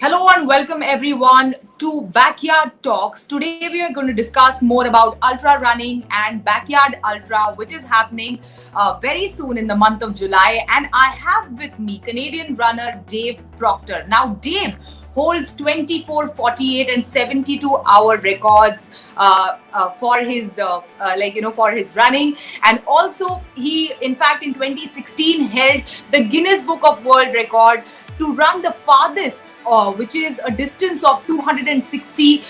Hello and welcome everyone to Backyard Talks. Today we are going to discuss more about ultra running and Backyard Ultra, which is happening very soon in the month of July. And I have with me Canadian runner Dave Proctor. Now, Dave holds 24, 48, and 72-hour records for his running, and also he, in fact, in 2016 held the Guinness Book of World Record to run the farthest, which is a distance of 260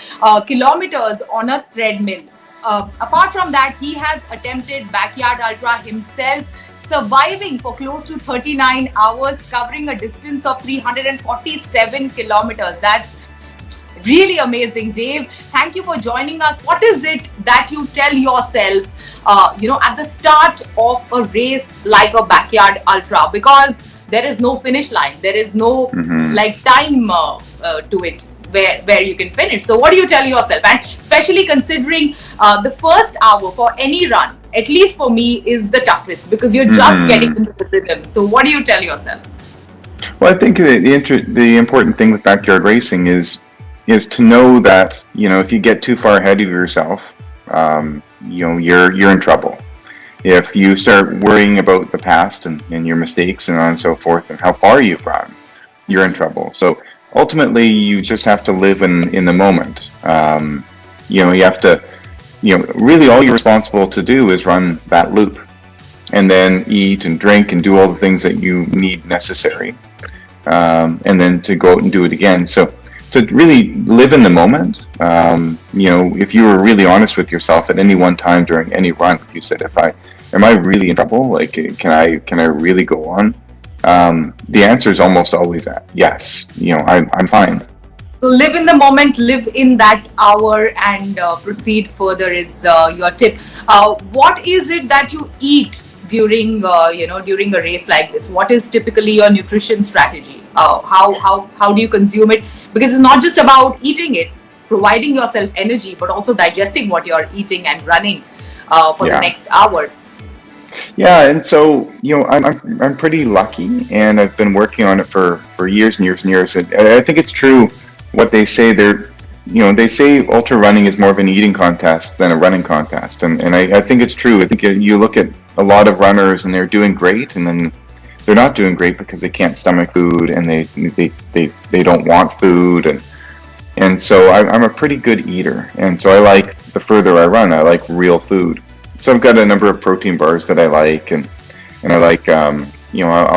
kilometers on a treadmill. Apart from that, he has attempted Backyard Ultra himself, surviving for close to 39 hours, covering a distance of 347 kilometers. That's really amazing, Dave. Thank you for joining us. What is it that you tell yourself, at the start of a race like a Backyard Ultra? Because there is no finish line. There is no time to it where you can finish. So what do you tell yourself? And especially considering the first hour for any run, at least for me, is the toughest because you're just getting into the rhythm. So what do you tell yourself? Well, I think the important thing with backyard racing is to know that, if you get too far ahead of yourself, you're in trouble. If you start worrying about the past and your mistakes and on and so forth and how far you've run, you're in trouble. So ultimately, you just have to live in the moment. You have to, really all you're responsible to do is run that loop and then eat and drink and do all the things that you need necessary. And then to go out and do it again. So really live in the moment. If you were really honest with yourself at any one time during any run, if you said, am I really in trouble? Like, can I really go on? The answer is almost always yes. I'm fine. So live in the moment, live in that hour, and proceed further is your tip. What is it that you eat during a race like this? What is typically your nutrition strategy? How do you consume it? Because it's not just about eating it, providing yourself energy, but also digesting what you're eating and running for the next hour. Yeah, and so I'm pretty lucky, and I've been working on it for years and years and years. I think it's true what they say. They say ultra running is more of an eating contest than a running contest, and I think it's true. I think you look at a lot of runners and they're doing great, and then they're not doing great because they can't stomach food and they don't want food, and so I'm a pretty good eater, and so I like, the further I run, I like real food. So I've got a number of protein bars that I like, and I like I'll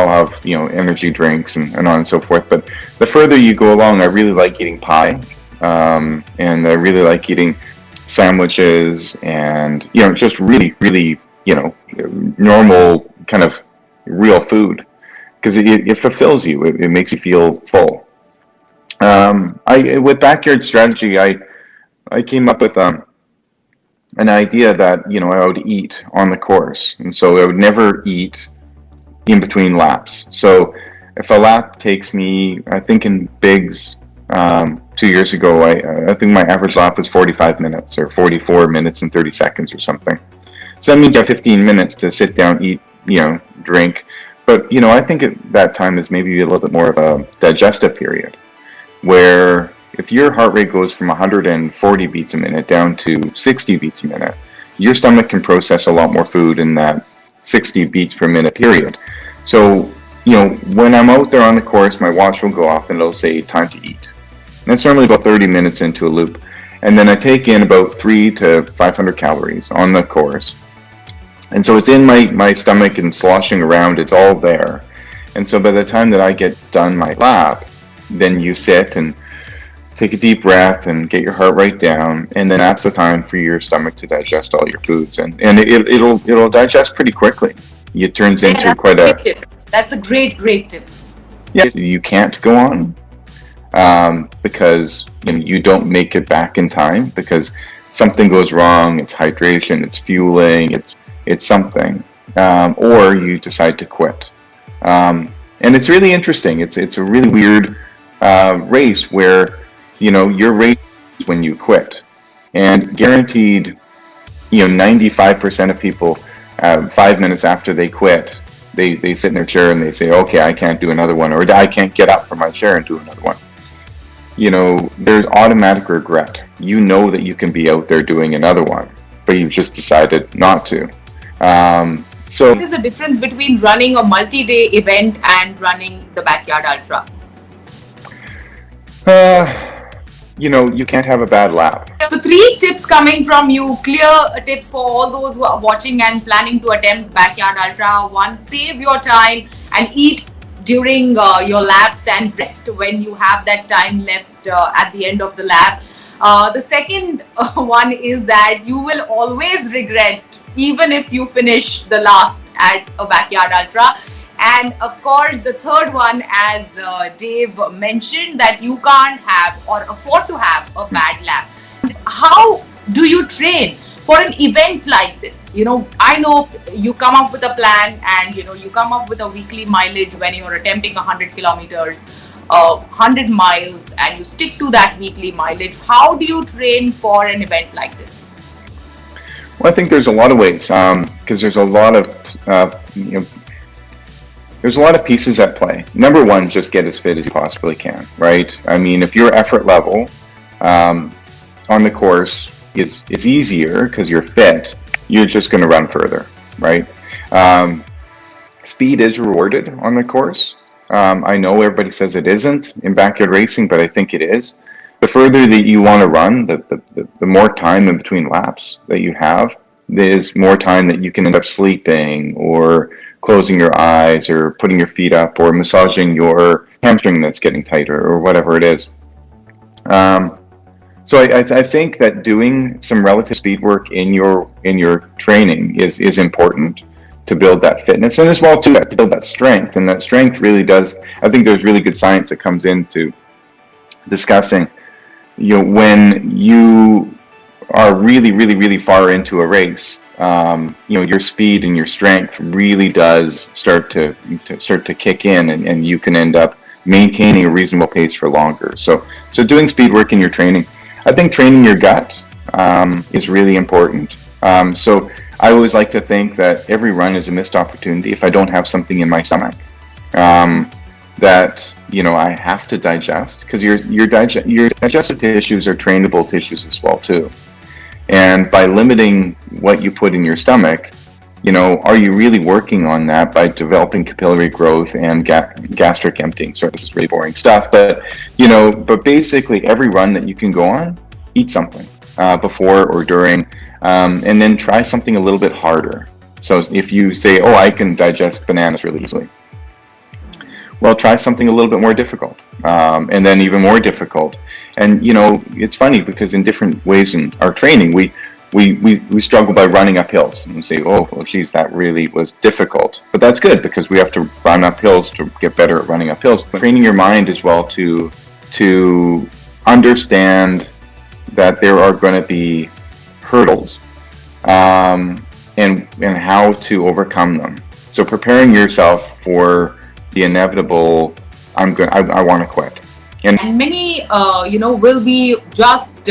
have energy drinks and on and so forth. But the further you go along, I really like eating pie, and I really like eating sandwiches, and just really normal kind of real food, because it fulfills you. It makes you feel full. With backyard strategy, I came up with an idea that I would eat on the course, and so I would never eat in between laps. So if a lap takes me, I think in Biggs 2 years ago, I think my average lap was 45 minutes or 44 minutes and 30 seconds or something. So that means I have 15 minutes to sit down, eat, drink. But I think at that time is maybe a little bit more of a digestive period, where if your heart rate goes from 140 beats a minute down to 60 beats a minute, your stomach can process a lot more food in that 60 beats per minute period. So, when I'm out there on the course, my watch will go off and it'll say time to eat. And that's normally about 30 minutes into a loop. And then I take in about 300 to 500 calories on the course. And so it's in my stomach and sloshing around, it's all there. And so by the time that I get done my lap, then you sit and take a deep breath and get your heart rate down, and then that's the time for your stomach to digest all your foods, and it'll digest pretty quickly. It turns into quite a tip. That's a great tip. Yes, you can't go on because you don't make it back in time because something goes wrong. It's hydration, it's fueling, it's something, or you decide to quit. And it's really interesting. It's a really weird race where your race when you quit, and guaranteed 95% of people 5 minutes after they quit, they sit in their chair and they say, okay, I can't do another one, or I can't get up from my chair and do another one. there's automatic regret. You know that you can be out there doing another one, but you've just decided not to. So What is the difference between running a multi-day event and running the Backyard Ultra? you can't have a bad lap. So three tips coming from you, clear tips for all those who are watching and planning to attempt Backyard Ultra. One, save your time and eat during your laps and rest when you have that time left at the end of the lap. The second one is that you will always regret even if you finish the last at a Backyard Ultra. And of course, the third one, as Dave mentioned, that you can't have or afford to have a bad lap. How do you train for an event like this? I know you come up with a plan and you come up with a weekly mileage when you're attempting 100 kilometers, 100 miles, and you stick to that weekly mileage. How do you train for an event like this? Well, I think there's a lot of ways, because there's a lot of there's a lot of pieces at play. Number one, just get as fit as you possibly can, right? I mean, if your effort level on the course is easier because you're fit, you're just going to run further, right? Speed is rewarded on the course. I know everybody says it isn't in backyard racing, but I think it is. The further that you want to run, the more time in between laps that you have, there's more time that you can end up sleeping or closing your eyes or putting your feet up or massaging your hamstring that's getting tighter or whatever it is. So I think that doing some relative speed work in your training is important to build that fitness, and as well too to build that strength. And that strength really does. I think there's really good science that comes into discussing, when you are really, really, really far into a race, your speed and your strength really does start to kick in, and you can end up maintaining a reasonable pace for longer. So doing speed work in your training. I think training your gut is really important. So I always like to think that every run is a missed opportunity if I don't have something in my stomach that I have to digest, because your digestive tissues are trainable tissues as well too. And by limiting what you put in your stomach, are you really working on that by developing capillary growth and gastric emptying? So this is really boring stuff, but basically every run that you can go on, eat something before or during, and then try something a little bit harder. So if you say, oh, I can digest bananas really easily, well, try something a little bit more difficult, and then even more difficult. And it's funny because in different ways in our training, we struggle by running up hills, and we say, oh, well, geez, that really was difficult. But that's good because we have to run up hills to get better at running up hills. But training your mind as well to understand that there are going to be hurdles, and how to overcome them. So preparing yourself for the inevitable, I want to quit. And many, will be just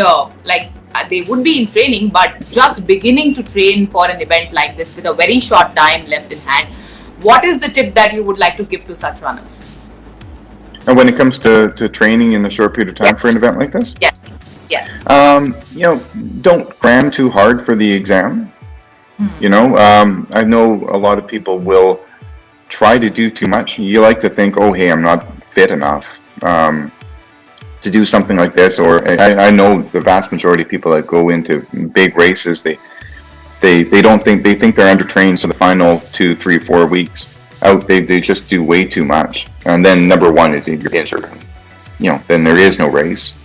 they would be in training, but just beginning to train for an event like this with a very short time left in hand. What is the tip that you would like to give to such runners? And when it comes to training in a short period of time for an event like this? Yes. Don't cram too hard for the exam. I know a lot of people will try to do too much. You like to think, oh, hey, I'm not fit enough to do something like this. Or I know the vast majority of people that go into big races, they think they're undertrained, so the final 2, 3, 4 weeks out, they just do way too much. And then number one is if you're injured, then there is no race.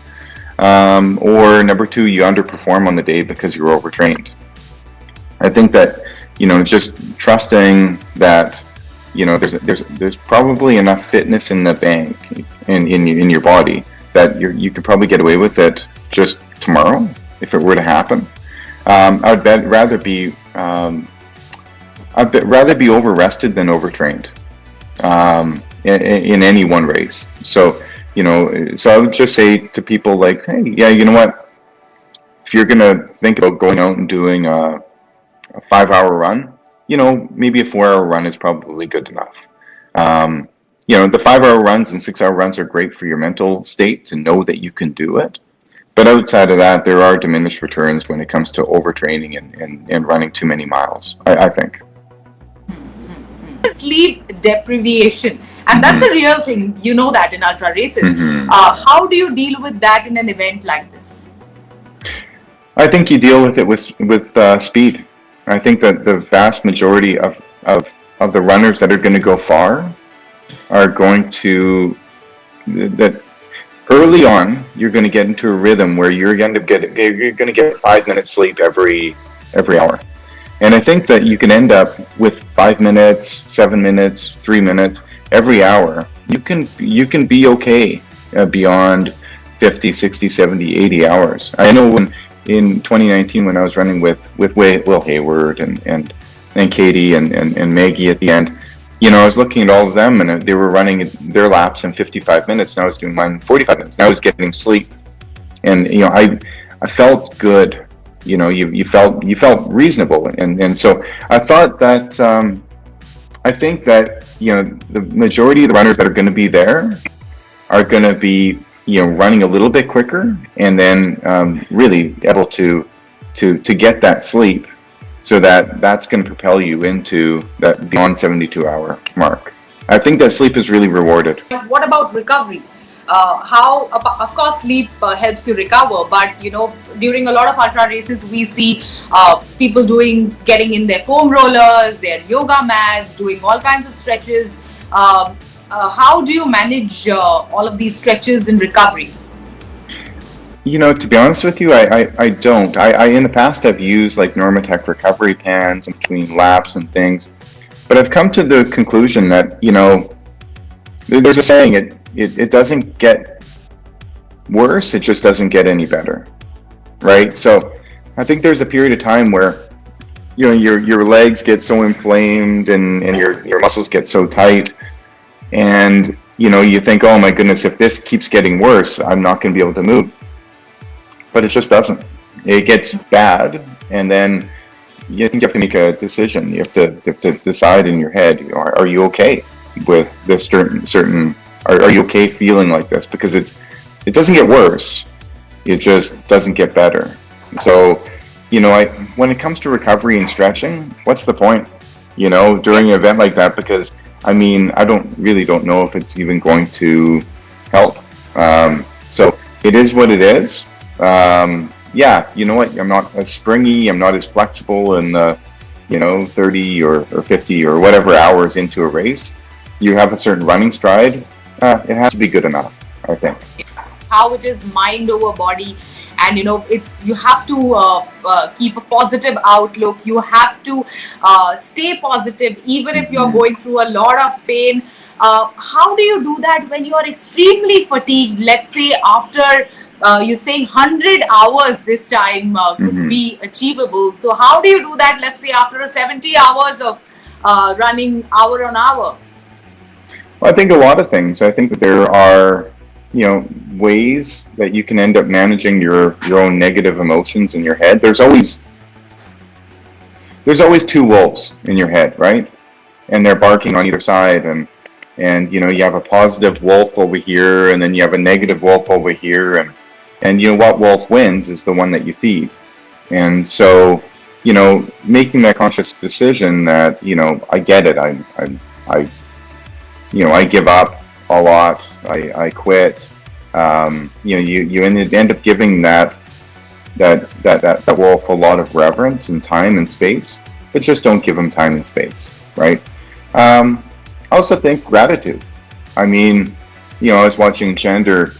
Or number two, you underperform on the day because you're overtrained. I think that just trusting that there's probably enough fitness in the bank in your body that you could probably get away with it just tomorrow if it were to happen. I'd rather be over rested than overtrained in any one race. So so I would just say to people like, hey, yeah, you know what? If you're gonna think about going out and doing a 5-hour run, maybe a 4-hour run is probably good enough. the 5 hour runs and 6 hour runs are great for your mental state to know that you can do it. But outside of that, there are diminished returns when it comes to overtraining and running too many miles, I think. Sleep deprivation, and that's a real thing. You know that in ultra races. How do you deal with that in an event like this? I think you deal with it with speed. I think that the vast majority of the runners that are going to go far are going to that early on. You're going to get into a rhythm where you're going to get 5 minutes sleep every hour. And I think that you can end up with 5 minutes, 7 minutes, 3 minutes every hour. You can be okay beyond 50, 60, 70, 80 hours. I know in 2019 when I was running with Will Hayward and Katie and Maggie at the end, I was looking at all of them and they were running their laps in 55 minutes and I was doing mine in 45 minutes. And I was getting sleep. And I felt good. You felt reasonable, and so I thought that I think that the majority of the runners that are going to be there are going to be running a little bit quicker, and then really able to get that sleep, so that's going to propel you into that beyond 72-hour mark. I think that sleep is really rewarded. What about recovery? Of course, sleep helps you recover, but during a lot of ultra races, we see people getting in their foam rollers, their yoga mats, doing all kinds of stretches. How do you manage all of these stretches in recovery? To be honest with you, I don't. I in the past have used like Normatec recovery pans in between laps and things, but I've come to the conclusion that there's a saying, it doesn't get worse, it just doesn't get any better, right? So I think there's a period of time where your legs get so inflamed and your muscles get so tight, and you think, oh my goodness, if this keeps getting worse, I'm not going to be able to move. But it just doesn't. It gets bad, and then you think you have to make a decision. You have to decide in your head, are you okay with this certain are you okay feeling like this? Because it doesn't get worse, it just doesn't get better. So when it comes to recovery and stretching, what's the point during an event like that? Because I don't know if it's even going to help. So it is what it is. You know what, I'm not as springy, I'm not as flexible in the 30 or 50 or whatever hours into a race. You have a certain running stride, it has to be good enough, I think. How it is mind over body, and you have to keep a positive outlook. You have to stay positive even if you're going through a lot of pain. How do you do that when you're extremely fatigued? Let's say after you're saying 100 hours this time could be achievable. So how do you do that, let's say after 70 hours of running hour on hour? Well, I think a lot of things. I think that there are, ways that you can end up managing your own negative emotions in your head. There's always two wolves in your head, right? And they're barking on either side, and you have a positive wolf over here, and then you have a negative wolf over here, and what wolf wins is the one that you feed. And so, making that conscious decision that, I get it, I give up a lot, I quit. You end up giving that wolf a lot of reverence and time and space, but just don't give him time and space, right? I also think gratitude. I was watching Chander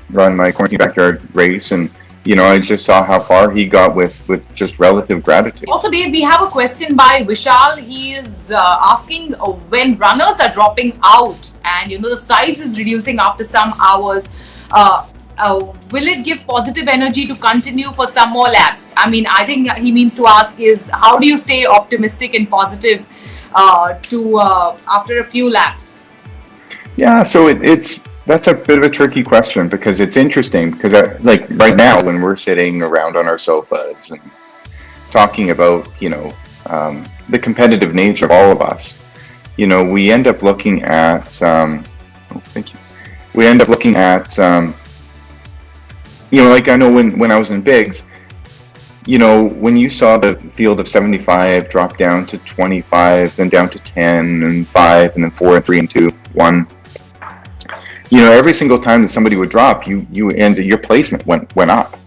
run my quarantine backyard race, and I just saw how far he got with just relative gratitude. Also, Dave, we have a question by Vishal. He is asking, when runners are dropping out and the size is reducing after some hours, will it give positive energy to continue for some more laps? I think he means to ask is, how do you stay optimistic and positive after a few laps? Yeah, so that's a bit of a tricky question, because it's interesting, because like right now when we're sitting around on our sofas and talking about the competitive nature of all of us, we end up looking at, oh, thank you. We end up looking at, like I know when I was in Biggs, when you saw the field of 75 drop down to 25, then down to 10 and 5, and then 4 and 3 and 2, 1, every single time that somebody would drop, and your placement went up.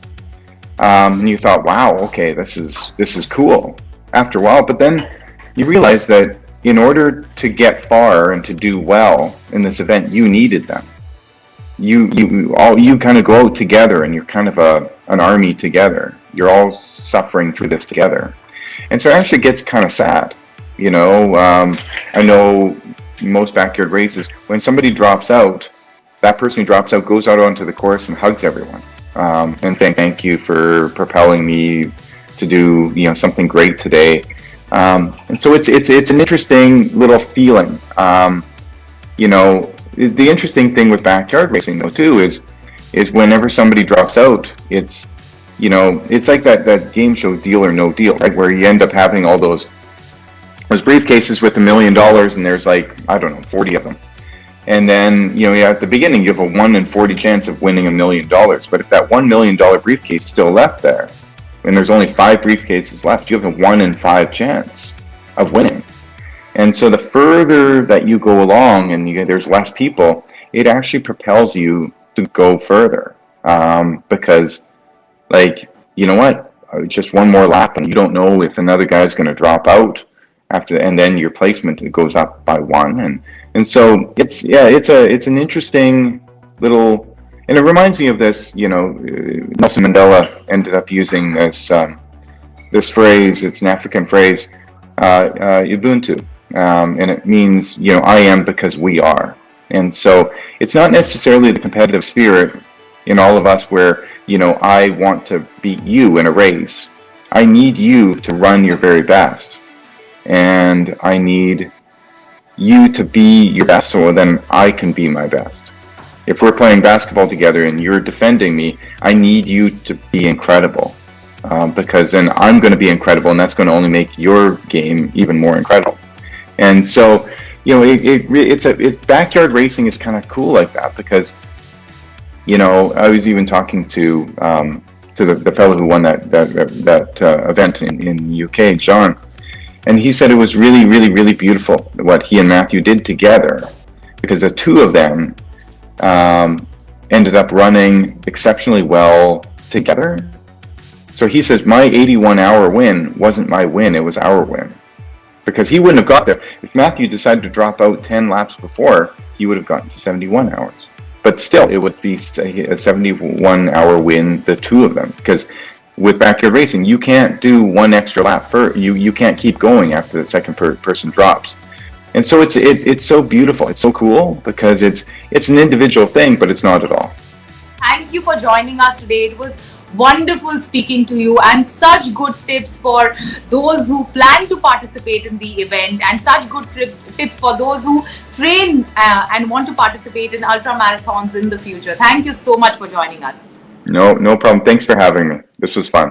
And you thought, wow, okay, this is cool after a while. But then you realize that in order to get far and to do well in this event, you needed them. You kind of go out together, and you're kind of an army together. You're all suffering through this together, and so it actually gets kind of sad. I know most backyard races, when somebody drops out, that person who drops out goes out onto the course and hugs everyone, and saying thank you for propelling me to do something great today. And so it's an interesting little feeling. The interesting thing with backyard racing, though, too, is whenever somebody drops out, it's like that game show Deal or No Deal, right? Where you end up having all those briefcases with $1 million, and there's like, I don't know, 40 of them. And then, at the beginning, you have a 1 in 40 chance of winning $1 million. But if that $1 million briefcase is still left there, and there's only 5 briefcases left, you have a 1 in 5 chance of winning. And so the further that you go along and there's less people, it actually propels you to go further. Because, just one more lap, and you don't know if another guy's going to drop out after, and then your placement goes up by 1. And so it's an interesting little, and it reminds me of this. Nelson Mandela ended up using this phrase. It's an African phrase, Ubuntu. And it means, I am because we are. And so it's not necessarily the competitive spirit in all of us where, I want to beat you in a race. I need you to run your very best. And I need you to be your best so then I can be my best. If we're playing basketball together and you're defending me, I need you to be incredible. Because then I'm going to be incredible, and that's going to only make your game even more incredible. And so, backyard racing is kind of cool like that, because, I was even talking to the fellow who won that event in the UK, John, and he said it was really, really, really beautiful what he and Matthew did together, because the two of them ended up running exceptionally well together. So he says, my 81-hour win wasn't my win, it was our win. Because he wouldn't have got there. If Matthew decided to drop out 10 laps before, he would have gotten to 71 hours. But still, it would be a 71-hour win, the two of them. Because with backyard racing, you can't do one extra lap first. You can't keep going after the second person drops. And so it's so beautiful. It's so cool, because it's an individual thing, but it's not at all. Thank you for joining us today. It was wonderful speaking to you, and such good tips for those who plan to participate in the event, and such good tips for those who train and want to participate in ultra marathons in the future. Thank you so much for joining us. No problem. Thanks for having me. This was fun.